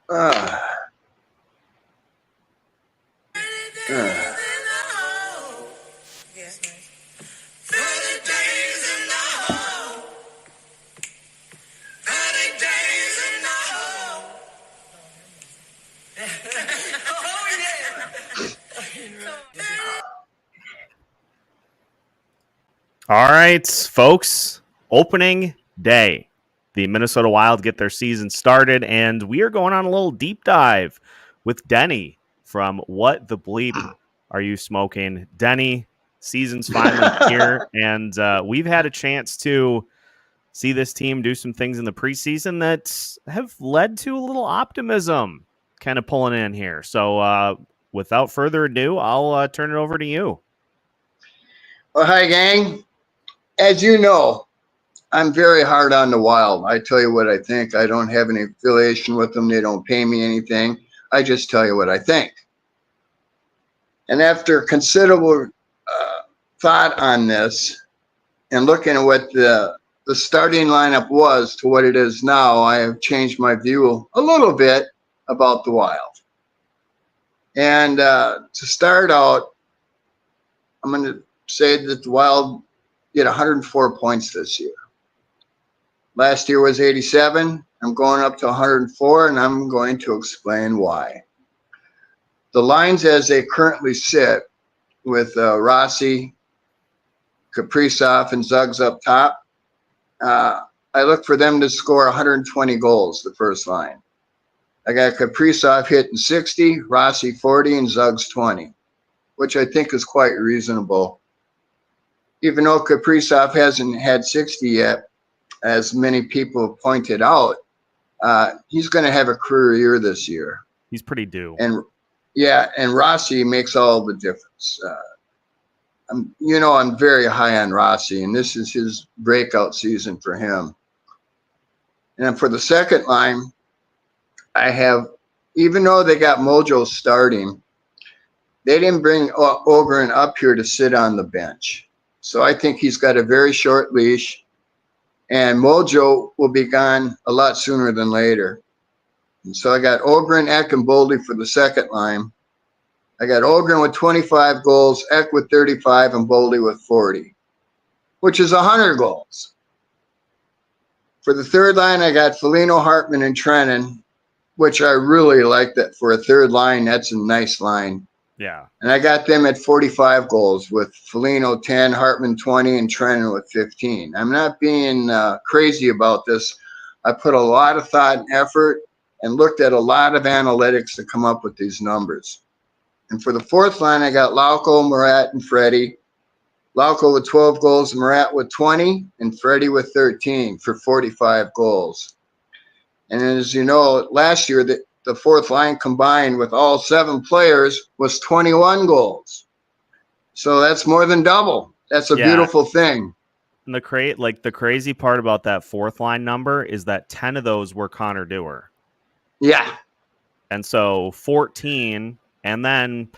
Uh, uh. All right, folks, opening day. The Minnesota Wild get their season started, and we are going on a little deep dive with Denny from What the Bleep Are You Smoking? Denny, season's finally here, and we've had a chance to see this team do some things in the preseason that have led to a little optimism kind of pulling in here. So without further ado, I'll turn it over to you. Well, hi, gang. As you know, I'm very hard on the Wild. I tell you what I think. I don't have any affiliation with them. They don't pay me anything. I just tell you what I think. And after considerable thought on this and looking at what the starting lineup was to what it is now, I have changed my view a little bit about the Wild. And to start out, I'm going to say that the Wild get 104 points this year. Last year was 87. I'm going up to 104, and I'm going to explain why. The lines as they currently sit with Rossi, Kaprizov, and Zuggs up top, I look for them to score 120 goals, the first line. I got Kaprizov hitting 60, Rossi 40, and Zuggs 20, which I think is quite reasonable. Even though Kaprizov hasn't had 60 yet, as many people have pointed out, he's going to have a career year this year. He's pretty due. And Rossi makes all the difference. I'm very high on Rossi, and this is his breakout season for him. And for the second line, I have, even though they got Mojo starting, they didn't bring Ogren up here to sit on the bench. So I think he's got a very short leash, and Mojo will be gone a lot sooner than later. And so I got Ogren, Eck, and Boldy for the second line. I got Ogren with 25 goals, Eck with 35, and Boldy with 40, which is 100 goals. For the third line, I got Foligno, Hartman, and Trennan, which I really like that for a third line. That's a nice line. Yeah. And I got them at 45 goals with Foligno 10, Hartman 20, and Trennan with 15. I'm not being crazy about this. I put a lot of thought and effort and looked at a lot of analytics to come up with these numbers. And for the fourth line, I got Lauko, Murat, and Freddie. Lauko with 12 goals, Murat with 20, and Freddie with 13 for 45 goals. And as you know, last year, the fourth line combined with all 7 players was 21 goals. So that's more than double. That's a beautiful thing. And the crazy part about that fourth line number is that 10 of those were Connor Dewar. Yeah. And so 14, and then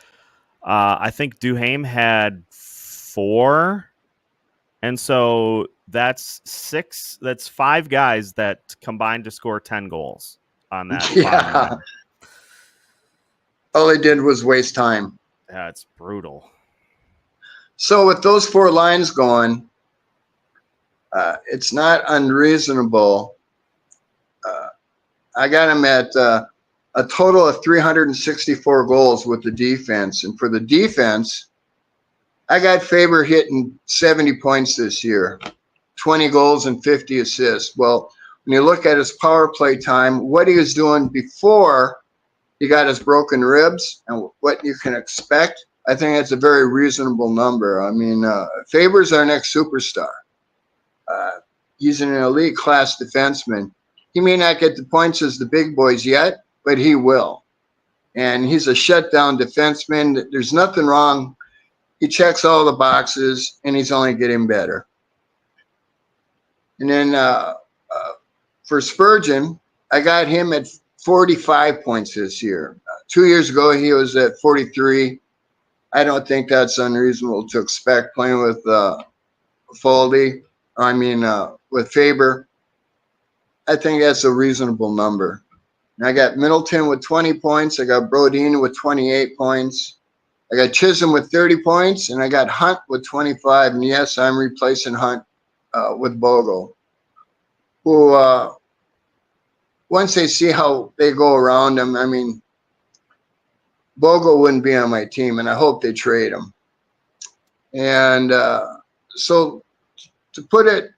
I think Duhaime had 4. And so that's 6. That's 5 guys that combined to score 10 goals on that. Yeah. All they did was waste time. Yeah, it's brutal. So with those 4 lines going, it's not unreasonable. I got them at a total of 364 goals with the defense. And for the defense, I got Faber hitting 70 points this year, 20 goals and 50 assists. Well, when you look at his power play time, what he was doing before he got his broken ribs and what you can expect, I think that's a very reasonable number. I mean, Faber's our next superstar. He's an elite class defenseman. He may not get the points as the big boys yet, but he will. And he's a shutdown defenseman. There's nothing wrong. He checks all the boxes, and he's only getting better. And then for Spurgeon, I got him at 45 points this year. 2 years ago, he was at 43. I don't think that's unreasonable to expect playing with with Faber. I think that's a reasonable number. And I got Middleton with 20 points. I got Brodeen with 28 points. I got Chisholm with 30 points, and I got Hunt with 25. And yes, I'm replacing Hunt with Bogle, who once they see how they go around him, I mean, Bogle wouldn't be on my team, and I hope they trade him. And so to put it,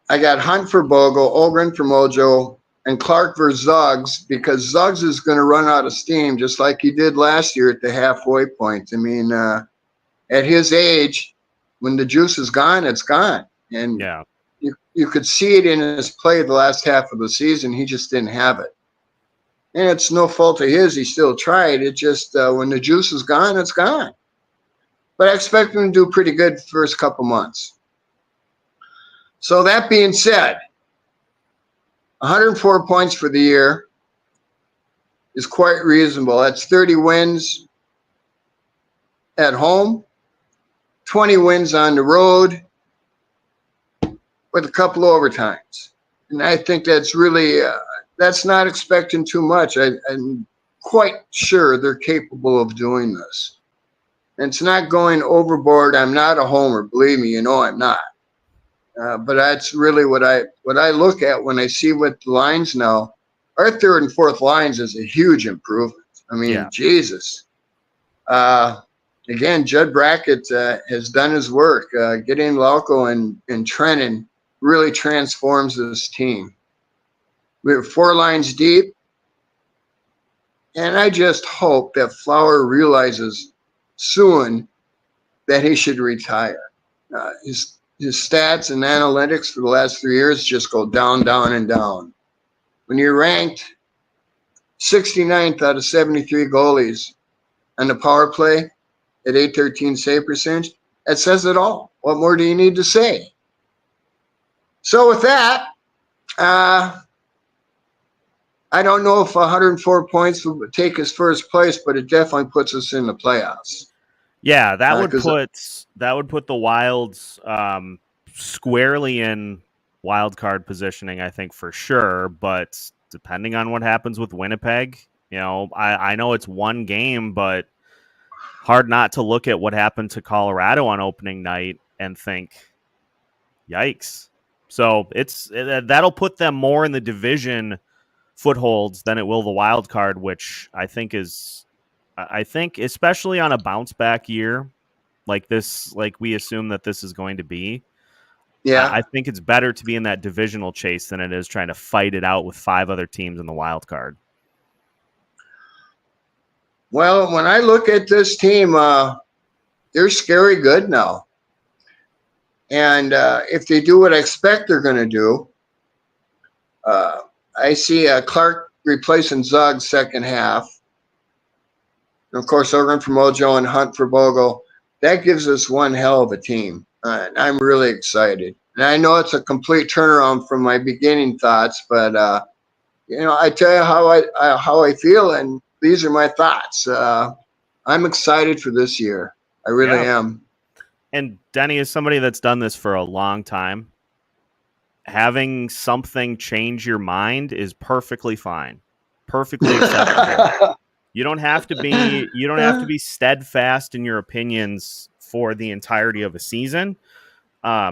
I got Hunt for Bogle, Ogren for Mojo, and Clark for Zuggs, because Zuggs is going to run out of steam just like he did last year at the halfway point. I mean, at his age, when the juice is gone, it's gone. And Yeah. you could see it in his play the last half of the season. He just didn't have it. And it's no fault of his. He still tried. It just, when the juice is gone, it's gone. But I expect him to do pretty good the first couple months. So that being said, 104 points for the year is quite reasonable. That's 30 wins at home, 20 wins on the road with a couple of overtimes. And I think that's really, that's not expecting too much. I'm quite sure they're capable of doing this. And it's not going overboard. I'm not a homer. Believe me, you know I'm not. But that's really what I look at when I see what the lines now. Our third and fourth lines is a huge improvement. I mean, Jesus. Again, Judd Brackett has done his work. Getting Lauco and Trennan really transforms this team. We're 4 lines deep, and I just hope that Flower realizes soon that he should retire. His stats and analytics for the last 3 years just go down, down, and down. When you're ranked 69th out of 73 goalies on the power play at .813 save percentage, that says it all. What more do you need to say? So with that, I don't know if 104 points would take us first place, but it definitely puts us in the playoffs. Yeah, that would put the Wilds squarely in wild card positioning, I think, for sure. But depending on what happens with Winnipeg, you know, I know it's one game, but hard not to look at what happened to Colorado on opening night and think, yikes. So that'll put them more in the division footholds than it will the wild card, which I think especially on a bounce back year like this, like we assume that this is going to be. Yeah, I think it's better to be in that divisional chase than it is trying to fight it out with 5 other teams in the wild card. Well, when I look at this team, they're scary good now. And if they do what I expect they're going to do, I see Clark replacing Zugg second half. And of course, Ogren for Mojo and Hunt for Bogle. That gives us one hell of a team. I'm really excited. And I know it's a complete turnaround from my beginning thoughts, but you know, I tell you how I feel, and these are my thoughts. I'm excited for this year. I really am. And Denny is somebody that's done this for a long time. Having something change your mind is perfectly fine, perfectly acceptable. You don't have to be steadfast in your opinions for the entirety of a season. I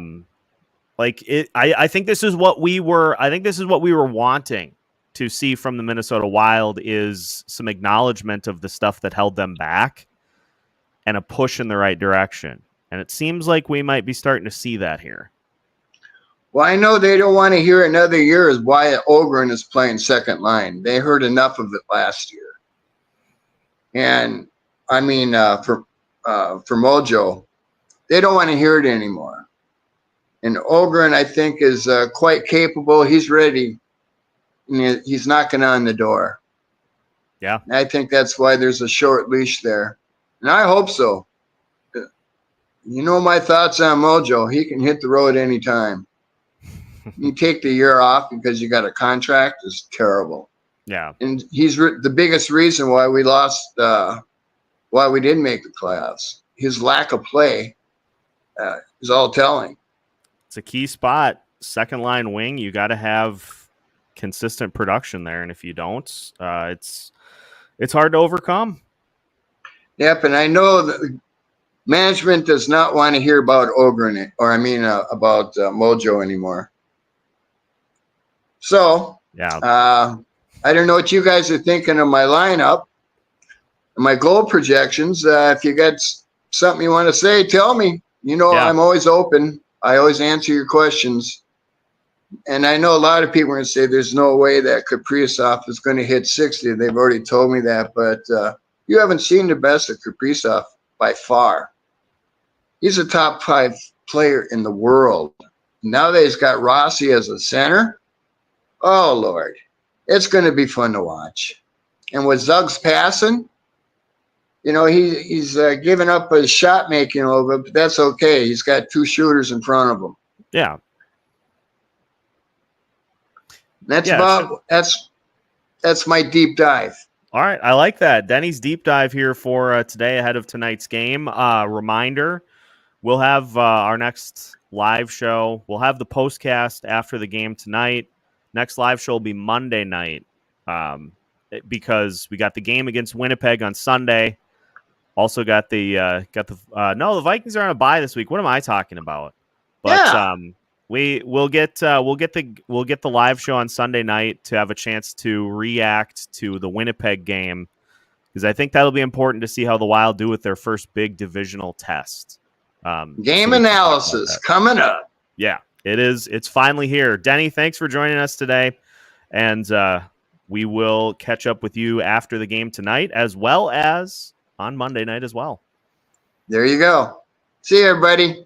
think this is what we were wanting to see from the Minnesota Wild, is some acknowledgement of the stuff that held them back and a push in the right direction. And it seems like we might be starting to see that here. Well, I know they don't want to hear another year is why Ogren is playing second line. They heard enough of it last year. And I mean, for Mojo, they don't want to hear it anymore. And Ogren, I think, is quite capable. He's ready. And he's knocking on the door. Yeah. And I think that's why there's a short leash there. And I hope so. You know my thoughts on Mojo. He can hit the road anytime. You take the year off because you got a contract is terrible. Yeah. And he's the biggest reason why we lost, why we didn't make the playoffs. His lack of play is all telling. It's a key spot. Second line wing, you got to have consistent production there, and if you don't, it's hard to overcome. Yep, and I know that management does not want to hear about Ogren, about Mojo anymore. So, Yeah. I don't know what you guys are thinking of my lineup, my goal projections. If you got something you want to say, tell me. Yeah. I'm always open. I always answer your questions. And I know a lot of people are going to say there's no way that Kaprizov is going to hit 60. They've already told me that, but you haven't seen the best of Kaprizov by far. He's a top 5 player in the world. Now that he's got Rossi as a center, oh, Lord, it's going to be fun to watch. And with Zug's passing, he's giving up his shot making a little bit, but that's okay. He's got 2 shooters in front of him. Yeah. That's my deep dive. All right, I like that. Denny's deep dive here for today ahead of tonight's game. Reminder, we'll have our next live show. We'll have the postcast after the game tonight. Next live show will be Monday night because we got the game against Winnipeg on Sunday. Also got the Vikings are on a bye this week. What am I talking about? But yeah. We'll get the live show on Sunday night to have a chance to react to the Winnipeg game, because I think that'll be important to see how the Wild do with their first big divisional test. Game analysis coming up. Yeah, it is. It's finally here. Denny, thanks for joining us today, and we will catch up with you after the game tonight, as well as on Monday night as well. There you go. See you, everybody.